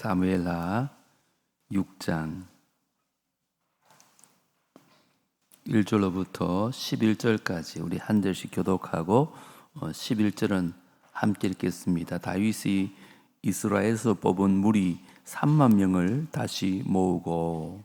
사무엘하 6장 1절로부터 11절까지 우리 한 절씩 교독하고 11절은 함께 읽겠습니다. 다윗이 이스라엘에서 뽑은 무리 3만 명을 다시 모으고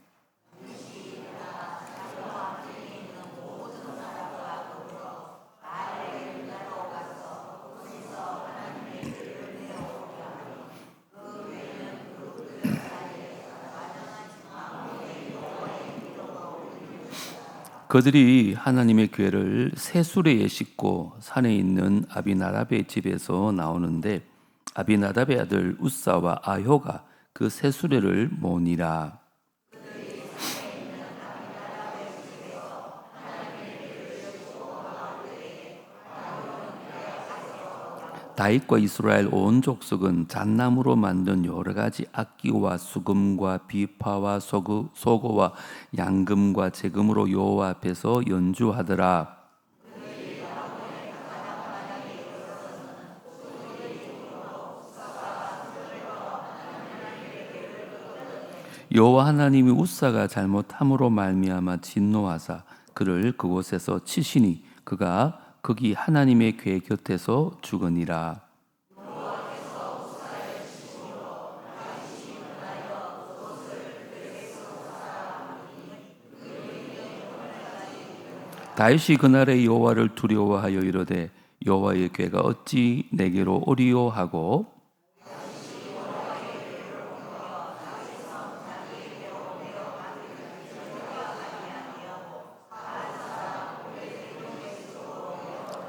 그들이 하나님의 궤를 새 수레에 싣고 산에 있는 아비나답의 집에서 나오는데 아비나답의 아들 우사와 아효가 그 새 수레를 모으니라. 다윗과 이스라엘 온 족속은 잣나무로 만든 여러 가지 악기와 수금과 비파와 소고와 양금과 제금으로 여호와 앞에서 연주하더라. 여호와 하나님이 우사가 잘못함으로 말미암아 진노하사 그를 그곳에서 치시니 그가 거기 하나님의 궤 곁에서 죽으니라. 다윗이 그날에 여호와를 두려워하여 이르되 여호와의 궤가 어찌 내게로 오리요 하고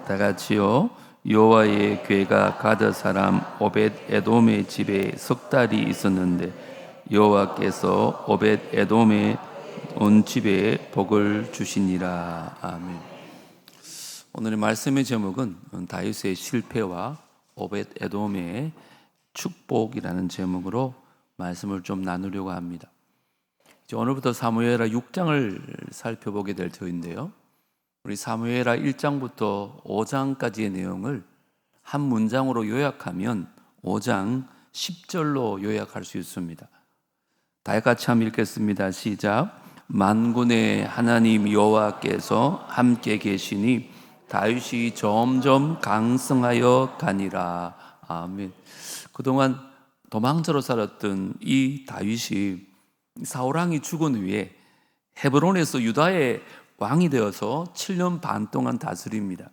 다 같이요. 여호와의 궤가 가드 사람 오벳 에돔의 집에 석 달이 있었는데 여호와께서 오벳 에돔의 온 집에 복을 주시니라. 아멘. 오늘의 말씀의 제목은 다윗의 실패와 오벳 에돔의 축복이라는 제목으로 말씀을 좀 나누려고 합니다. 이제 오늘부터 사무엘하 6장을 살펴보게 될 터인데요. 우리 사무엘하 1장부터 5장까지의 내용을 한 문장으로 요약하면 5장 10절로 요약할 수 있습니다. 다 같이 한번 읽겠습니다. 시작. 만군의 하나님 여호와께서 함께 계시니 다윗이 점점 강성하여 가니라. 아멘. 그동안 도망자로 살았던 이 다윗이 사울 왕이 죽은 후에 헤브론에서 유다의 왕이 되어서 7년 반 동안 다스립니다.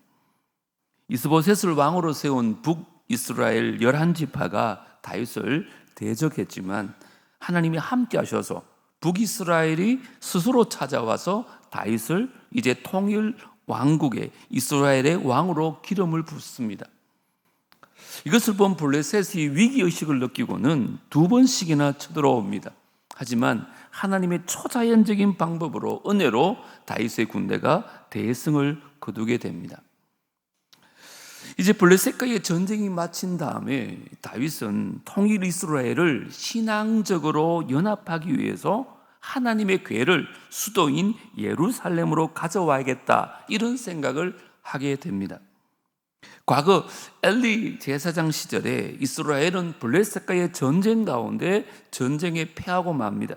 이스보셋을 왕으로 세운 북이스라엘 11지파가 다윗을 대적했지만 하나님이 함께 하셔서 북이스라엘이 스스로 찾아와서 다윗을 이제 통일 왕국의 이스라엘의 왕으로 기름을 붓습니다. 이것을 본 블레셋이 위기의식을 느끼고는 2번씩이나 쳐들어옵니다. 하지만 하나님의 초자연적인 방법으로 은혜로 다윗의 군대가 대승을 거두게 됩니다. 이제 블레셋과의 전쟁이 마친 다음에 다윗은 통일 이스라엘을 신앙적으로 연합하기 위해서 하나님의 궤를 수도인 예루살렘으로 가져와야겠다 이런 생각을 하게 됩니다. 과거 엘리 제사장 시절에 이스라엘은 블레셋과의 전쟁 가운데 전쟁에 패하고 맙니다.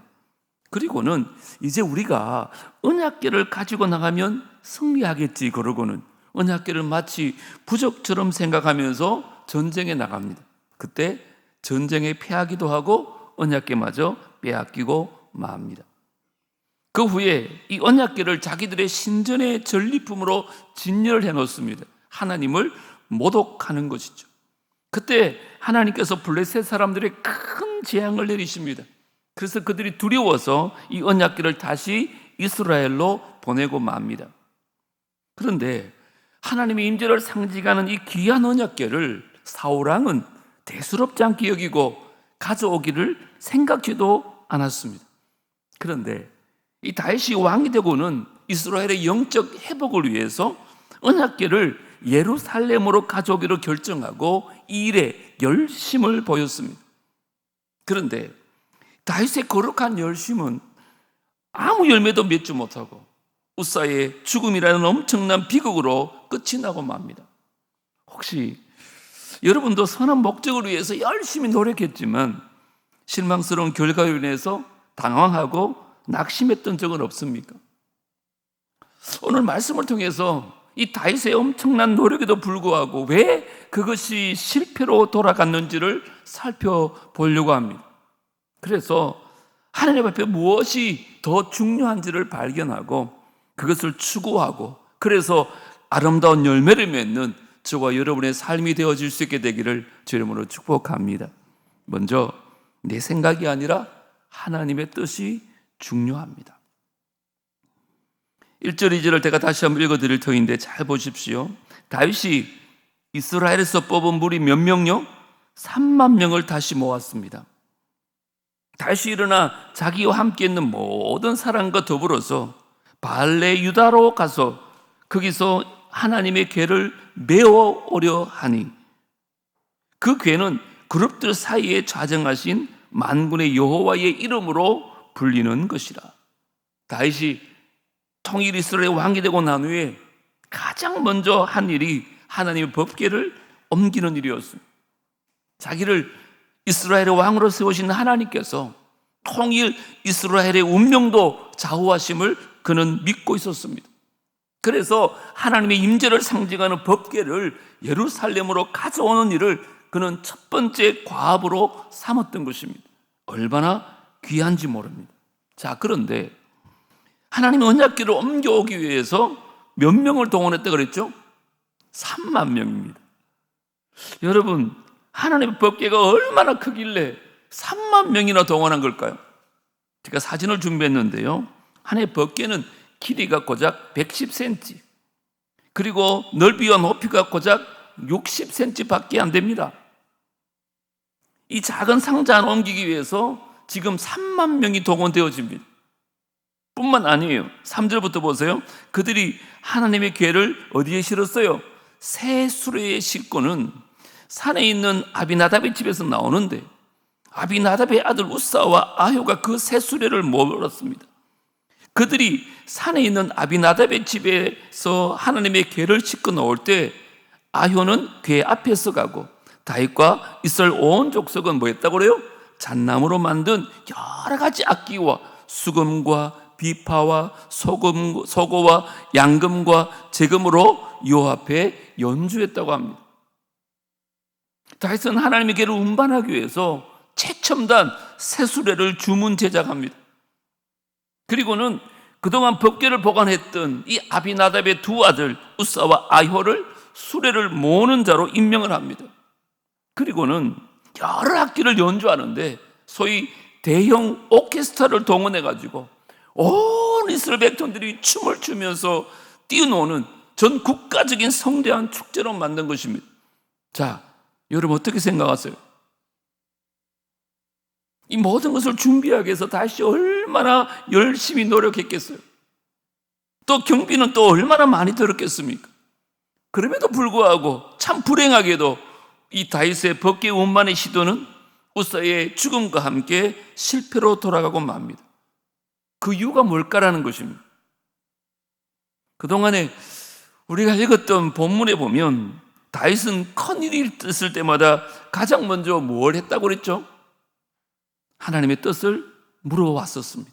그리고는 이제 우리가 언약궤를 가지고 나가면 승리하겠지 그러고는 언약궤를 마치 부적처럼 생각하면서 전쟁에 나갑니다. 그때 전쟁에 패하기도 하고 언약궤마저 빼앗기고 맙니다. 그 후에 이 언약궤를 자기들의 신전의 전리품으로 진열해 놓습니다. 하나님을 모독하는 것이죠. 그때 하나님께서 블레셋 사람들의 큰 재앙을 내리십니다. 그래서 그들이 두려워서 이 언약궤를 다시 이스라엘로 보내고 맙니다. 그런데 하나님의 임재를 상징하는 이 귀한 언약궤를 사울 왕은 대수롭지 않게 여기고 가져오기를 생각지도 않았습니다. 그런데 이 다윗이 왕이 되고는 이스라엘의 영적 회복을 위해서 언약궤를 예루살렘으로 가져오기로 결정하고 이 일에 열심을 보였습니다. 그런데 다윗의 거룩한 열심은 아무 열매도 맺지 못하고 우사의 죽음이라는 엄청난 비극으로 끝이 나고 맙니다. 혹시 여러분도 선한 목적을 위해서 열심히 노력했지만 실망스러운 결과로 인해서 당황하고 낙심했던 적은 없습니까? 오늘 말씀을 통해서 이 다윗의 엄청난 노력에도 불구하고 왜 그것이 실패로 돌아갔는지를 살펴보려고 합니다. 그래서 하나님 앞에 무엇이 더 중요한지를 발견하고 그것을 추구하고 그래서 아름다운 열매를 맺는 저와 여러분의 삶이 되어질 수 있게 되기를 주의 이름으로 축복합니다. 먼저 내 생각이 아니라 하나님의 뜻이 중요합니다. 1절, 2절을 제가 다시 한번 읽어드릴 터인데 잘 보십시오. 다윗이 이스라엘에서 뽑은 무리 몇 명요? 3만 명을 다시 모았습니다. 다시 일어나 자기와 함께 있는 모든 사람과 더불어서 발레 유다로 가서 거기서 하나님의 궤를 메어오려 하니 그 궤는 그룹들 사이에 좌정하신 만군의 여호와의 이름으로 불리는 것이라. 다윗이 통일 이스라엘의 왕이 되고 난 후에 가장 먼저 한 일이 하나님의 법궤를 옮기는 일이었습니다. 자기를 이스라엘의 왕으로 세우신 하나님께서 통일 이스라엘의 운명도 좌우하심을 그는 믿고 있었습니다. 그래서 하나님의 임재를 상징하는 법궤를 예루살렘으로 가져오는 일을 그는 첫 번째 과업으로 삼았던 것입니다. 얼마나 귀한지 모릅니다. 자, 그런데 하나님의 언약궤를 옮겨오기 위해서 몇 명을 동원했다 그랬죠? 3만 명입니다. 여러분, 하나님의 법궤가 얼마나 크길래 3만 명이나 동원한 걸까요? 제가 사진을 준비했는데요. 하나님의 법궤는 길이가 고작 110cm, 그리고 넓이와 높이가 고작 60cm 밖에 안 됩니다. 이 작은 상자 하나 옮기기 위해서 지금 3만 명이 동원되어집니다. 뿐만 아니에요. 3절부터 보세요. 그들이 하나님의 궤를 어디에 실었어요? 새 수레에 싣고는 산에 있는 아비나답의 집에서 나오는데 아비나답의 아들 우사와 아효가 그 새 수레를 몰았습니다. 그들이 산에 있는 아비나답의 집에서 하나님의 궤를 싣고 나올 때 아효는 궤 앞에서 가고 다윗과 이스라엘 온 족속은 뭐 했다고 그래요? 잣나무로 만든 여러 가지 악기와 수금과 비파와 소고와 양금과 제금으로 여호와 앞에 연주했다고 합니다. 다윗은 하나님의 궤를 운반하기 위해서 최첨단 새수레를 주문 제작합니다. 그리고는 그동안 법궤를 보관했던 이 아비나답의 두 아들 우사와 아효를 수레를 모으는 자로 임명을 합니다. 그리고는 여러 악기를 연주하는데 소위 대형 오케스트라를 동원해가지고 온 이스라엘 백성들이 춤을 추면서 뛰어노는 전 국가적인 성대한 축제로 만든 것입니다. 자, 여러분 어떻게 생각하세요? 이 모든 것을 준비하기 위해서 다시 얼마나 열심히 노력했겠어요? 또 경비는 또 얼마나 많이 들었겠습니까? 그럼에도 불구하고 참 불행하게도 이 다윗의 법궤 운반의 시도는 우사의 죽음과 함께 실패로 돌아가고 맙니다. 그 이유가 뭘까라는 것입니다. 그동안에 우리가 읽었던 본문에 보면 다윗은 큰일이 있을 때마다 가장 먼저 뭘 했다고 그랬죠? 하나님의 뜻을 물어왔었습니다.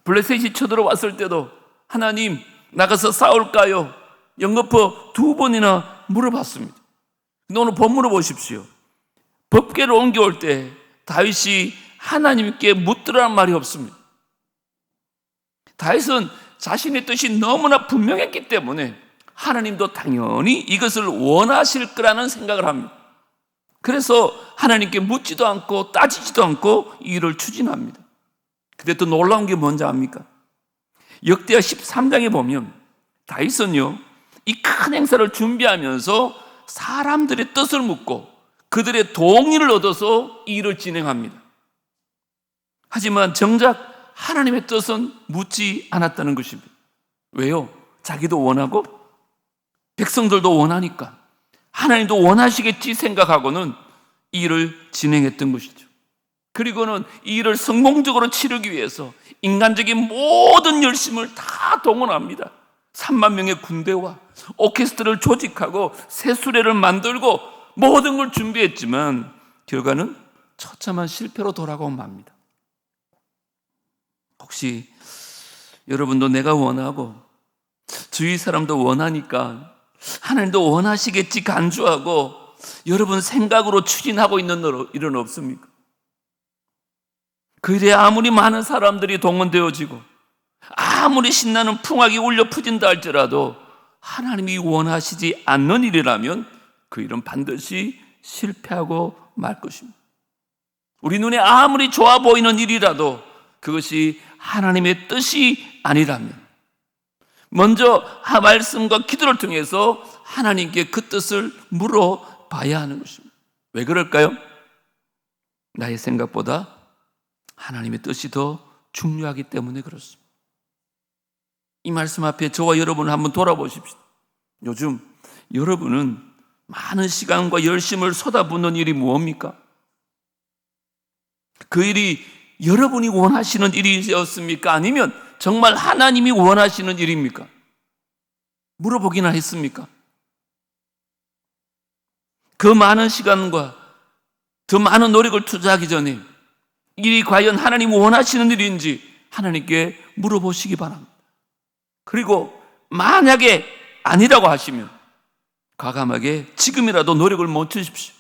블레셋이 쳐들어왔을 때도 하나님 나가서 싸울까요? 연거푸 2번이나 물어봤습니다. 근데 오늘 본문을 보십시오. 법궤를 옮겨올 때 다윗이 하나님께 묻더라는 말이 없습니다. 다윗은 자신의 뜻이 너무나 분명했기 때문에 하나님도 당연히 이것을 원하실 거라는 생각을 합니다. 그래서 하나님께 묻지도 않고 따지지도 않고 이 일을 추진합니다. 근데 또 놀라운 게 뭔지 압니까? 역대하 13장에 보면 다윗은요, 이 큰 행사를 준비하면서 사람들의 뜻을 묻고 그들의 동의를 얻어서 이 일을 진행합니다. 하지만 정작 하나님의 뜻은 묻지 않았다는 것입니다. 왜요? 자기도 원하고 백성들도 원하니까 하나님도 원하시겠지 생각하고는 이 일을 진행했던 것이죠. 그리고는 이 일을 성공적으로 치르기 위해서 인간적인 모든 열심을 다 동원합니다. 3만 명의 군대와 오케스트라를 조직하고 새 수레를 만들고 모든 걸 준비했지만 결과는 처참한 실패로 돌아가고 맙니다. 혹시 여러분도 내가 원하고 주위 사람도 원하니까 하나님도 원하시겠지 간주하고 여러분 생각으로 추진하고 있는 일은 없습니까? 그 일에 아무리 많은 사람들이 동원되어지고 아무리 신나는 풍악이 울려 퍼진다 할지라도 하나님이 원하시지 않는 일이라면 그 일은 반드시 실패하고 말 것입니다. 우리 눈에 아무리 좋아 보이는 일이라도 그것이 하나님의 뜻이 아니라면 먼저 말씀과 기도를 통해서 하나님께 그 뜻을 물어봐야 하는 것입니다. 왜 그럴까요? 나의 생각보다 하나님의 뜻이 더 중요하기 때문에 그렇습니다. 이 말씀 앞에 저와 여러분을 한번 돌아보십시오. 요즘 여러분은 많은 시간과 열심을 쏟아붓는 일이 무엇입니까? 그 일이 여러분이 원하시는 일이었습니까? 아니면 정말 하나님이 원하시는 일입니까? 물어보기나 했습니까? 그 많은 시간과 더 많은 노력을 투자하기 전에 일이 과연 하나님이 원하시는 일인지 하나님께 물어보시기 바랍니다. 그리고 만약에 아니라고 하시면 과감하게 지금이라도 노력을 멈추십시오.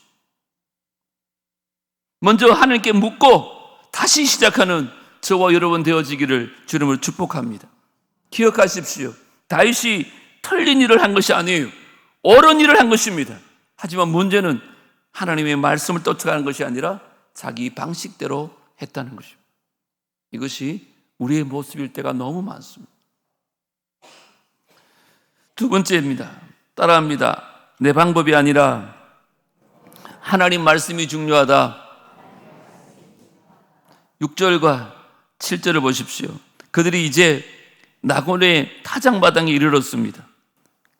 먼저 하나님께 묻고 다시 시작하는 저와 여러분 되어지기를 주님을 축복합니다. 기억하십시오. 다윗이 틀린 일을 한 것이 아니에요. 옳은 일을 한 것입니다. 하지만 문제는 하나님의 말씀을 쫓아가는 것이 아니라 자기 방식대로 했다는 것입니다. 이것이 우리의 모습일 때가 너무 많습니다. 두 번째입니다. 따라합니다. 내 방법이 아니라 하나님 말씀이 중요하다. 6절과 7절을 보십시오. 그들이 이제 나곤의 타작마당에 이르렀습니다.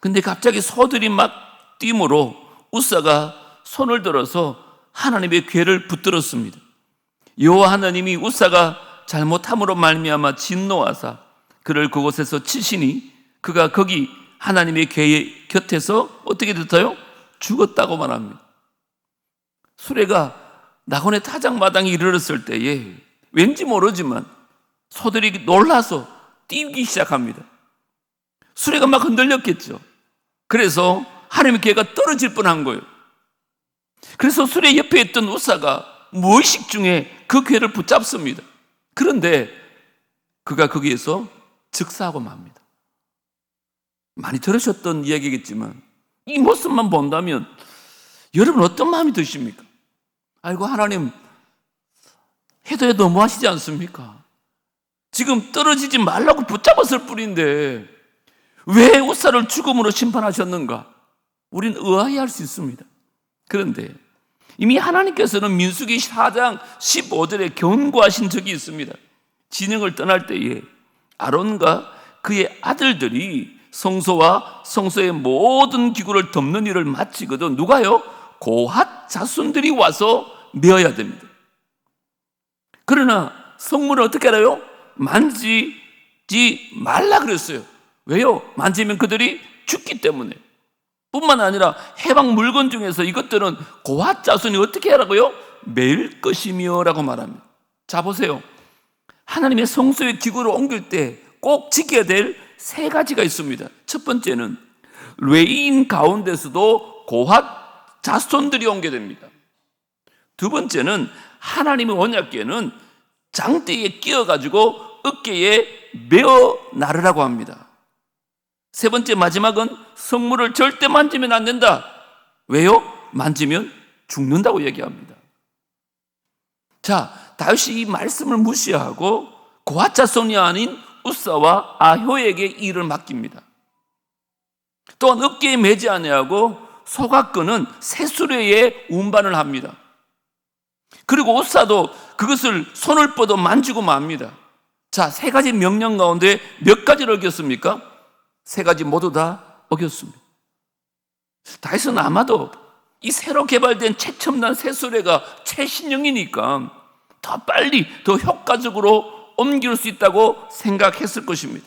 근데 갑자기 소들이 막 뛰므로 우사가 손을 들어서 하나님의 궤를 붙들었습니다. 여호와 하나님이 우사가 잘못함으로 말미암아 진노하사 그를 그곳에서 치시니 그가 거기 하나님의 궤의 곁에서 어떻게 됐어요? 죽었다고 말합니다. 수레가 나곤의 타작마당에 이르렀을 때에 왠지 모르지만 소들이 놀라서 뛰기 시작합니다. 수레가 막 흔들렸겠죠. 그래서 하나님의 궤가 떨어질 뻔한 거예요. 그래서 수레 옆에 있던 우사가 무의식 중에 그 궤를 붙잡습니다. 그런데 그가 거기에서 즉사하고 맙니다. 많이 들으셨던 이야기겠지만 이 모습만 본다면 여러분 어떤 마음이 드십니까? 아이고 하나님 해도 너무 하시지 않습니까? 지금 떨어지지 말라고 붙잡았을 뿐인데 왜 우사를 죽음으로 심판하셨는가? 우린 의아해할 수 있습니다. 그런데 이미 하나님께서는 민수기 4장 15절에 경고하신 적이 있습니다. 진영을 떠날 때에 아론과 그의 아들들이 성소와 성소의 모든 기구를 덮는 일을 마치거든 누가요? 고핫 자손들이 와서 메어야 됩니다. 그러나 성물을 어떻게 알아요? 만지지 말라 그랬어요. 왜요? 만지면 그들이 죽기 때문에. 뿐만 아니라 해방 물건 중에서 이것들은 고핫 자손이 어떻게 하라고요? 매일 것이며 라고 말합니다. 자 보세요. 하나님의 성소의 기구를 옮길 때 꼭 지켜야 될 세 가지가 있습니다. 첫 번째는 레위인 가운데서도 고핫 자손들이 옮게 됩니다. 두 번째는 하나님의 언약궤는 장대에 끼어가지고 어깨에 메어 나르라고 합니다. 세 번째 마지막은 성물을 절대 만지면 안 된다. 왜요? 만지면 죽는다고 얘기합니다. 자, 다윗이 이 말씀을 무시하고 고핫 자손이 아닌 우사와 아효에게 일을 맡깁니다. 또한 어깨에 매지 아니하고 소각근은 새수레에 운반을 합니다. 그리고 우사도 그것을 손을 뻗어 만지고 맙니다. 자, 세 가지 명령 가운데 몇 가지를 어겼습니까? 세 가지 모두 다 어겼습니다. 다윗은 아마도 이 새로 개발된 최첨단 새수레가 최신형이니까 더 빨리 더 효과적으로 옮길 수 있다고 생각했을 것입니다.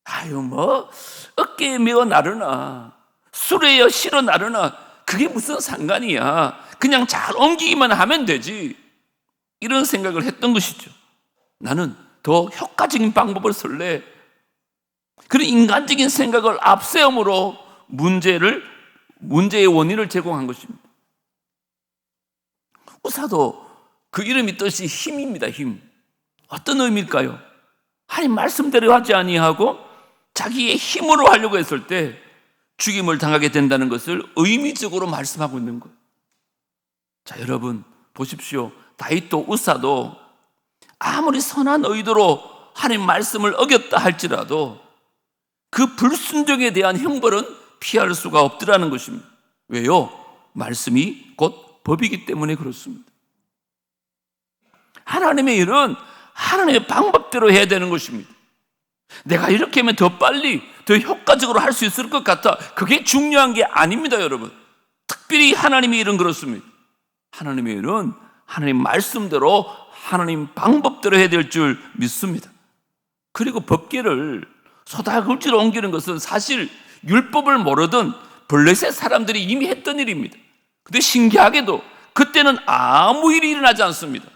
아유 뭐 어깨에 메어 나르나 수레에 실어 나르나 그게 무슨 상관이야. 그냥 잘 옮기기만 하면 되지, 이런 생각을 했던 것이죠. 나는 더 효과적인 방법을 쓸래. 그런 인간적인 생각을 앞세움으로 문제의 원인을 제공한 것입니다. 우사도 그 이름이 뜻이 힘입니다. 힘. 어떤 의미일까요? 하나님 말씀대로 하지 아니하고 자기의 힘으로 하려고 했을 때 죽임을 당하게 된다는 것을 의미적으로 말씀하고 있는 거예요. 자, 여러분 보십시오. 다윗도 우사도 아무리 선한 의도로 하나님 말씀을 어겼다 할지라도 그 불순종에 대한 형벌은 피할 수가 없더라는 것입니다. 왜요? 말씀이 곧 법이기 때문에 그렇습니다. 하나님의 일은 하나님의 방법대로 해야 되는 것입니다. 내가 이렇게 하면 더 빨리, 더 효과적으로 할 수 있을 것 같아. 그게 중요한 게 아닙니다, 여러분. 특별히 하나님의 일은 그렇습니다. 하나님의 일은 하나님 말씀대로, 하나님 방법대로 해야 될 줄 믿습니다. 그리고 법궤를 소다굴지로 옮기는 것은 사실 율법을 모르던 블레셋 사람들이 이미 했던 일입니다. 근데 신기하게도 그때는 아무 일이 일어나지 않습니다.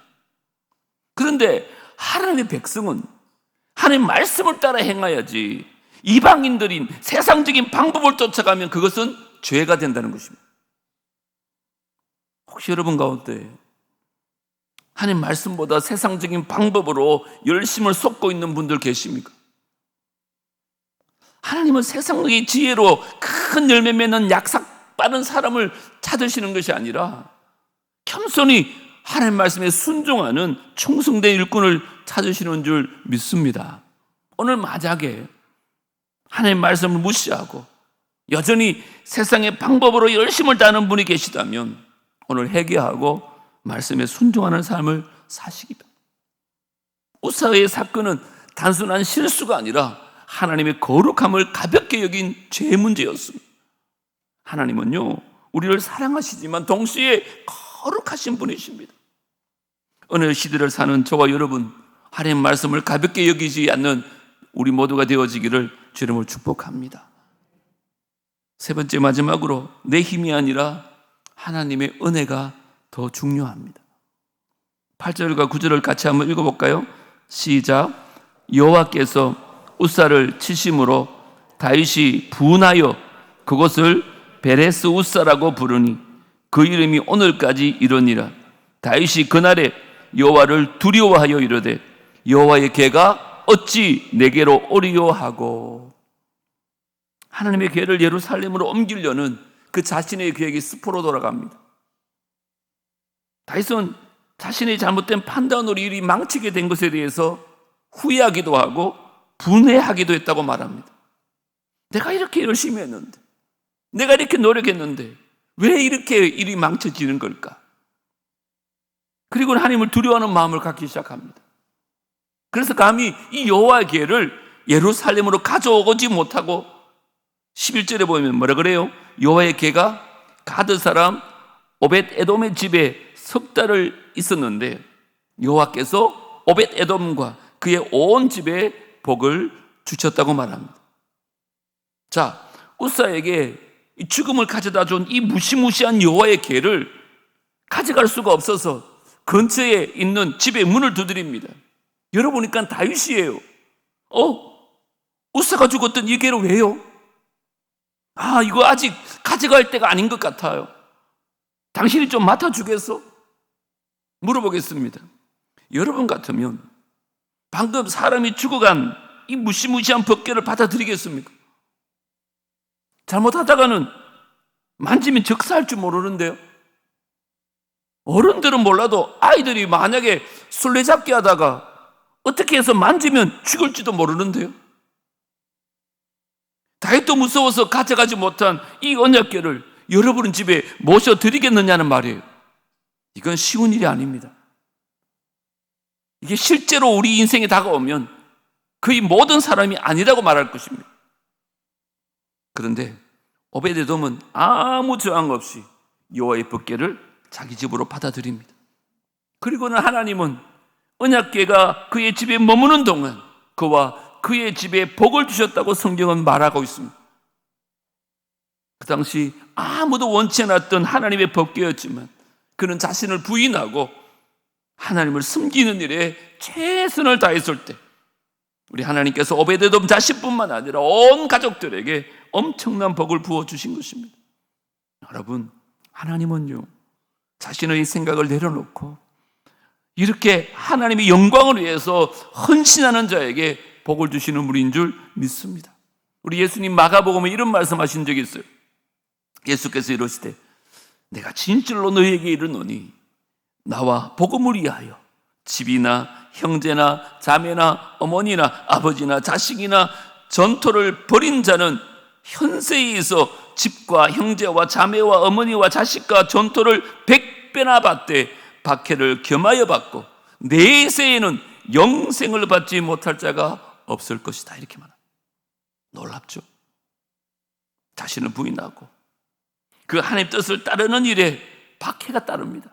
그런데 하나님의 백성은 하나님의 말씀을 따라 행해야지, 이방인들인 세상적인 방법을 쫓아가면 그것은 죄가 된다는 것입니다. 혹시 여러분 가운데 하나님 말씀보다 세상적인 방법으로 열심을 쏟고 있는 분들 계십니까? 하나님은 세상의 지혜로 큰 열매 맺는 약삭 빠른 사람을 찾으시는 것이 아니라 겸손히 하나님 말씀에 순종하는 충성된 일꾼을 찾으시는 줄 믿습니다. 오늘 만약에 하나님 말씀을 무시하고 여전히 세상의 방법으로 열심을 다하는 분이 계시다면 오늘 회개하고 말씀에 순종하는 삶을 사시기 바랍니다. 우사의 사건은 단순한 실수가 아니라 하나님의 거룩함을 가볍게 여긴 죄 문제였습니다. 하나님은요, 우리를 사랑하시지만 동시에 거룩하신 분이십니다. 어느 시대를 사는 저와 여러분, 하나님 말씀을 가볍게 여기지 않는 우리 모두가 되어지기를 주님을 축복합니다. 세 번째, 마지막으로 내 힘이 아니라 하나님의 은혜가 더 중요합니다. 8절과 9절을 같이 한번 읽어볼까요? 시작. 여호와께서 우사를 치심으로 다윗이 분하여 그곳을 베레스 우사라고 부르니 그 이름이 오늘까지 이르니라. 다윗이 그날에 여호와를 두려워하여 이르되 여호와의 궤가 어찌 내게로 오리요 하고. 하나님의 궤를 예루살렘으로 옮기려는 그 자신의 계획이 수포로 돌아갑니다. 다윗은 자신의 잘못된 판단으로 일이 망치게 된 것에 대해서 후회하기도 하고 분해하기도 했다고 말합니다. 내가 이렇게 열심히 했는데, 내가 이렇게 노력했는데 왜 이렇게 일이 망쳐지는 걸까? 그리고 하나님을 두려워하는 마음을 갖기 시작합니다. 그래서 감히 이 여호와의 궤를 예루살렘으로 가져오지 못하고 11절에 보면 뭐라 그래요? 여호와의 궤가 가드 사람 오벳 에돔의 집에 석 달을 있었는데 여호와께서 오벳 에돔과 그의 온 집에 복을 주셨다고 말합니다. 자, 우사에게 이 죽음을 가져다 준 이 무시무시한 여호와의 궤를 가져갈 수가 없어서 근처에 있는 집의 문을 두드립니다. 열어보니까 다윗이에요. 우사가 죽었던 이 궤를 왜요? 이거 아직 가져갈 때가 아닌 것 같아요. 당신이 좀 맡아주겠어? 물어보겠습니다. 여러분 같으면 방금 사람이 죽어간 이 무시무시한 법궤를 받아들이겠습니까? 잘못하다가는 만지면 적사할 줄 모르는데요. 어른들은 몰라도 아이들이 만약에 술래잡기 하다가 어떻게 해서 만지면 죽을지도 모르는데요. 다윗도 무서워서 가져가지 못한 이 언약궤를 여러분 집에 모셔드리겠느냐는 말이에요. 이건 쉬운 일이 아닙니다. 이게 실제로 우리 인생에 다가오면 거의 모든 사람이 아니라고 말할 것입니다. 그런데 오벳에돔은 아무 저항 없이 여호와의 법궤를 자기 집으로 받아들입니다. 그리고는 하나님은 언약궤가 그의 집에 머무는 동안 그와 그의 집에 복을 주셨다고 성경은 말하고 있습니다. 그 당시 아무도 원치 않았던 하나님의 법궤였지만 그는 자신을 부인하고 하나님을 섬기는 일에 최선을 다했을 때 우리 하나님께서 오베데돔 자신뿐만 아니라 온 가족들에게 엄청난 복을 부어주신 것입니다. 여러분, 하나님은요, 자신의 생각을 내려놓고 이렇게 하나님의 영광을 위해서 헌신하는 자에게 복을 주시는 분인 줄 믿습니다. 우리 예수님 마가복음에 이런 말씀하신 적이 있어요. 예수께서 이러시되 내가 진실로 너희에게 이르노니 나와 복음을 위하여 집이나 형제나 자매나 어머니나 아버지나 자식이나 전토를 벌인 자는 현세에 있어 집과 형제와 자매와 어머니와 자식과 전토를 100배나 받되 박해를 겸하여 받고 내세에는 영생을 받지 못할 자가 없을 것이다. 이렇게 말합니다. 놀랍죠? 자신을 부인하고 그 하나님 뜻을 따르는 일에 박해가 따릅니다.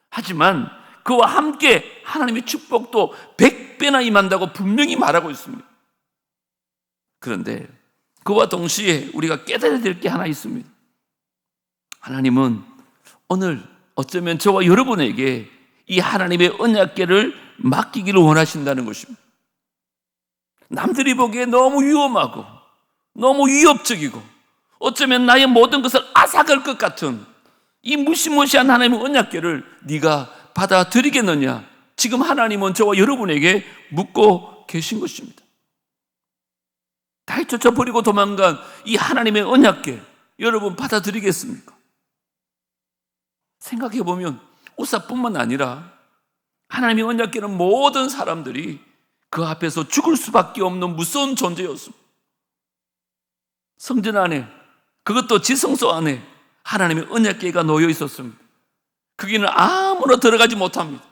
하지만 그와 함께 하나님의 축복도 100배나 임한다고 분명히 말하고 있습니다. 그런데 그와 동시에 우리가 깨달아야 될 게 하나 있습니다. 하나님은 오늘 어쩌면 저와 여러분에게 이 하나님의 언약궤를 맡기기를 원하신다는 것입니다. 남들이 보기에 너무 위험하고 너무 위협적이고 어쩌면 나의 모든 것을 앗아갈 것 같은 이 무시무시한 하나님의 언약궤를 네가 받아들이겠느냐? 지금 하나님은 저와 여러분에게 묻고 계신 것입니다. 다 쫓아버리고 도망간 이 하나님의 언약궤, 여러분 받아들이겠습니까? 생각해보면 우사뿐만 아니라 하나님의 언약궤는 모든 사람들이 그 앞에서 죽을 수밖에 없는 무서운 존재였습니다. 성전 안에, 그것도 지성소 안에 하나님의 언약궤가 놓여 있었습니다. 거기는 아무나 들어가지 못합니다.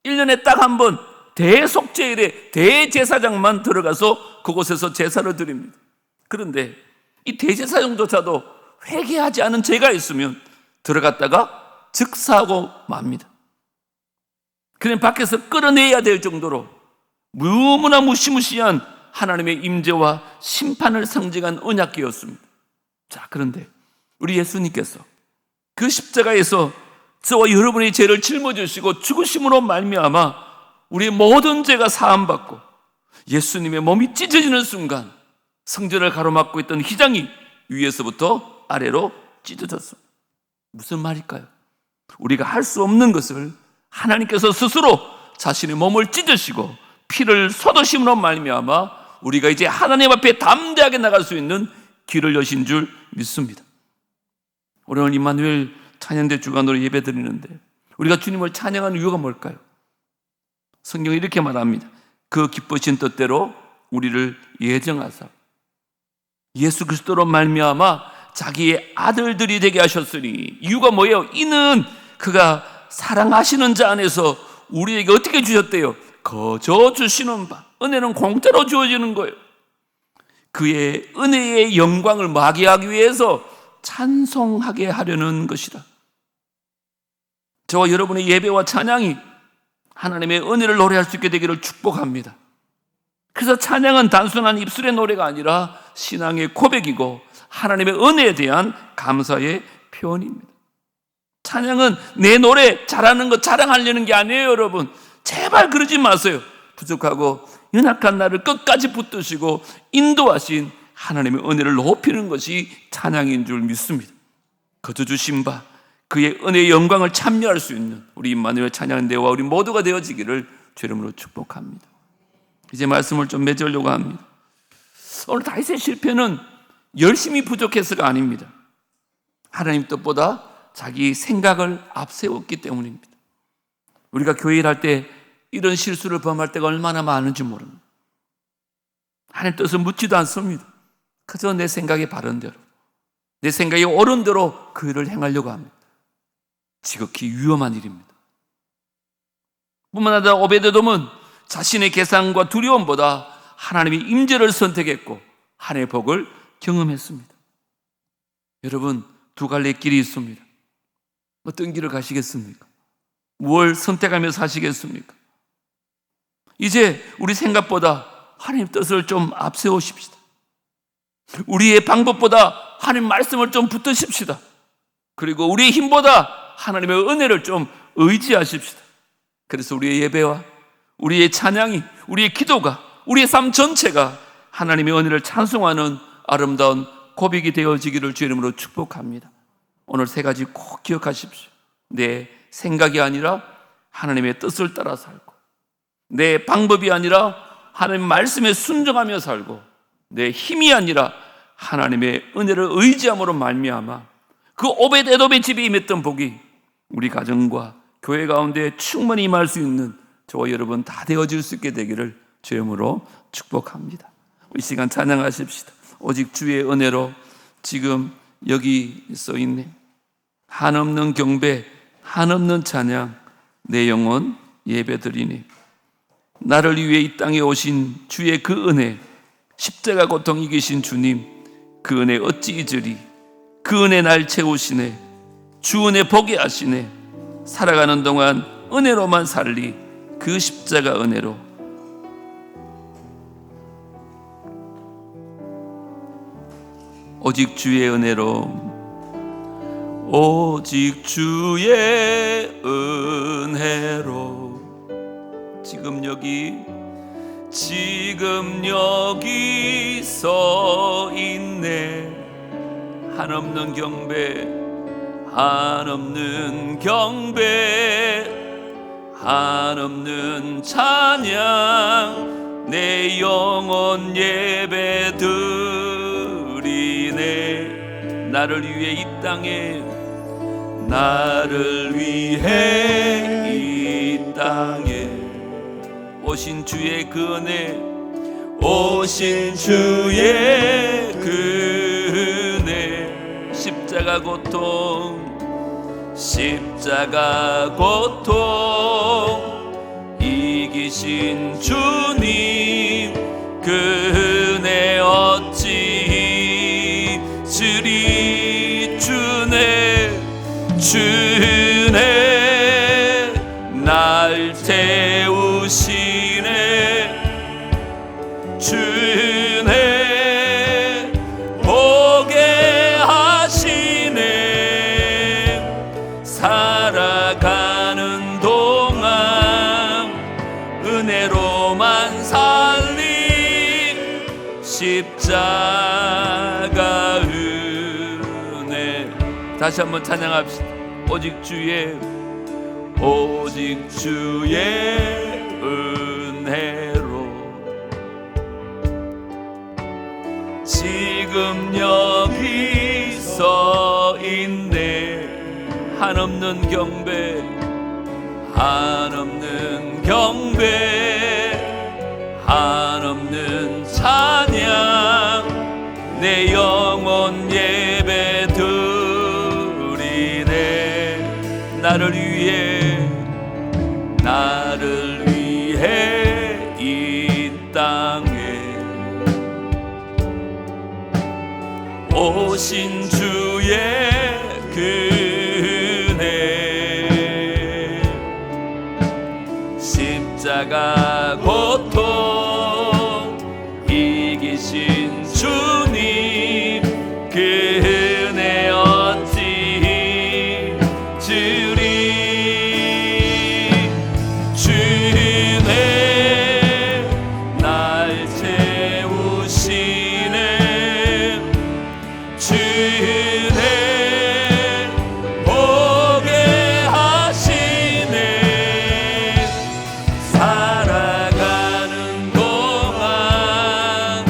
1년에 딱 한 번 대속제일에 대제사장만 들어가서 그곳에서 제사를 드립니다. 그런데 이 대제사장조차도 회개하지 않은 죄가 있으면 들어갔다가 즉사하고 맙니다. 그냥 밖에서 끌어내야 될 정도로 너무나 무시무시한 하나님의 임재와 심판을 상징한 언약궤였습니다. 자, 그런데 우리 예수님께서 그 십자가에서 저와 여러분의 죄를 짊어지시고 죽으심으로 말미암아 우리의 모든 죄가 사함받고 예수님의 몸이 찢어지는 순간 성전을 가로막고 있던 휘장이 위에서부터 아래로 찢어졌습니다. 무슨 말일까요? 우리가 할 수 없는 것을 하나님께서 스스로 자신의 몸을 찢으시고 피를 쏟으심으로 말미암아 우리가 이제 하나님 앞에 담대하게 나갈 수 있는 길을 여신 줄 믿습니다. 오늘 임마누엘 찬양대 주간으로 예배 드리는데 우리가 주님을 찬양하는 이유가 뭘까요? 성경이 이렇게 말합니다. 그 기쁘신 뜻대로 우리를 예정하사 예수 그리스도로 말미암아 자기의 아들들이 되게 하셨으니, 이유가 뭐예요? 이는 그가 사랑하시는 자 안에서 우리에게 어떻게 주셨대요? 거저 주시는 바. 은혜는 공짜로 주어지는 거예요. 그의 은혜의 영광을 마귀하기 위해서 찬송하게 하려는 것이다. 저와 여러분의 예배와 찬양이 하나님의 은혜를 노래할 수 있게 되기를 축복합니다. 그래서 찬양은 단순한 입술의 노래가 아니라 신앙의 고백이고 하나님의 은혜에 대한 감사의 표현입니다. 찬양은 내 노래 잘하는 거 자랑하려는 게 아니에요, 여러분. 제발 그러지 마세요. 부족하고 연약한 나를 끝까지 붙드시고 인도하신 하나님의 은혜를 높이는 것이 찬양인 줄 믿습니다. 거저 주신 바 그의 은혜의 영광을 참여할 수 있는 우리 임마누엘 찬양대와 우리 모두가 되어지기를 주 이름으로 축복합니다. 이제 말씀을 좀 맺으려고 합니다. 오늘 다윗의 실패는 열심히 부족해서가 아닙니다. 하나님 뜻보다 자기 생각을 앞세웠기 때문입니다. 우리가 교회 일할 때 이런 실수를 범할 때가 얼마나 많은지 모릅니다. 하나님 뜻을 묻지도 않습니다. 그저 내 생각이 바른 대로, 내 생각이 옳은 대로 그 일을 행하려고 합니다. 지극히 위험한 일입니다. 뿐만 아니라 오베데돔은 자신의 계산과 두려움보다 하나님의 임재를 선택했고 하나님의 복을 경험했습니다. 여러분, 두 갈래의 길이 있습니다. 어떤 길을 가시겠습니까? 뭘 선택하며 사시겠습니까? 이제 우리 생각보다 하나님 뜻을 좀 앞세우십시다. 우리의 방법보다 하나님 말씀을 좀 붙드십시다. 그리고 우리의 힘보다 하나님의 은혜를 좀 의지하십시다. 그래서 우리의 예배와 우리의 찬양이, 우리의 기도가, 우리의 삶 전체가 하나님의 은혜를 찬송하는 아름다운 고백이 되어지기를 주의 이름으로 축복합니다. 오늘 세 가지 꼭 기억하십시오. 내 생각이 아니라 하나님의 뜻을 따라 살고, 내 방법이 아니라 하나님의 말씀에 순종하며 살고, 내 힘이 아니라 하나님의 은혜를 의지함으로 말미암아 그 오벳에돔의 집에 임했던 복이 우리 가정과 교회 가운데 충분히 임할 수 있는 저와 여러분 다 되어질 수 있게 되기를 주의 이름으로 축복합니다. 이 시간 찬양하십시다. 오직 주의 은혜로. 지금 여기 써있네. 한없는 경배, 한없는 찬양, 내 영혼 예배드리니. 나를 위해 이 땅에 오신 주의 그 은혜, 십자가 고통 이기신 주님, 그 은혜 어찌 잊으리. 그 은혜 날 채우시네. 주 은혜 보게 하시네. 살아가는 동안 은혜로만 살리. 그 십자가 은혜로. 오직 주의 은혜로. 오직 주의 은혜로. 지금 여기 서 있네. 한없는 경배, 한없는 경배, 한없는 찬양, 내 영혼 예배 드리네. 나를 위해 이 땅에, 나를 위해 이 땅에 오신 주의 그 은혜, 오신 주의 그 은혜. 십자가 고통, 십자가 고통 이기신 주님, 그 은혜 어찌 잊으리. 주네 날 태우시네. 주네 보게 하시네. 살아가는 동안 은혜로만 살리. 십자가 은혜. 다시 한번 찬양합시다. 오직 주의 은혜로. 지금 여기 서 있네. 한없는 경배, 한없는 경배, 한없는 찬양, 내 영혼 예배 드리네. 나를 위해 이 땅에 오신 주의 은혜. 십자가 고통 이기신 주님, 그 은혜 어찌 주리. 주네 날 채우시네. 주네 보게 하시네. 살아가는 동안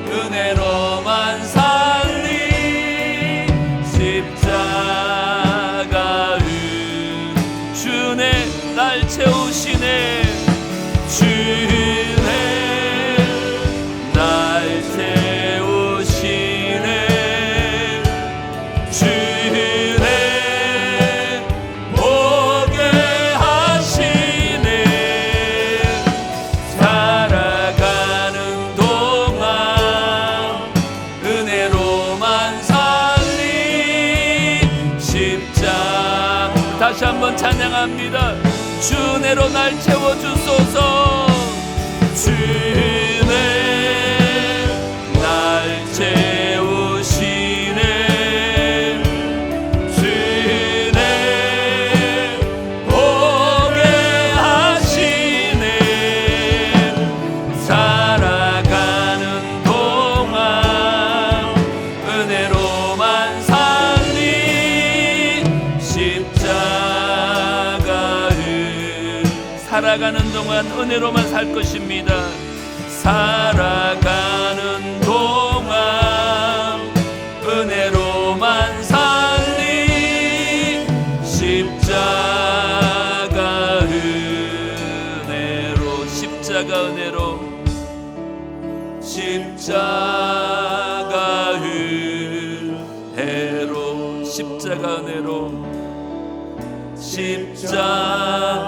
은혜로만 살리. 십자가 주네 날 채우시네. 주네 날 채우시네. 주네 보게 하시네. 살아가는 동안 은혜로만 살리. 십자가. 다시 한번 찬양합니다. 주 은혜로 날 채워주소서. 주네 날 채우시네. 주네 살아가는 동안 은혜로만 살 것입니다. 살아가는 동안 은혜로만 살리 십자가 은혜로 십자가 은혜로 십자가 은혜로 십자가 은혜로 십자가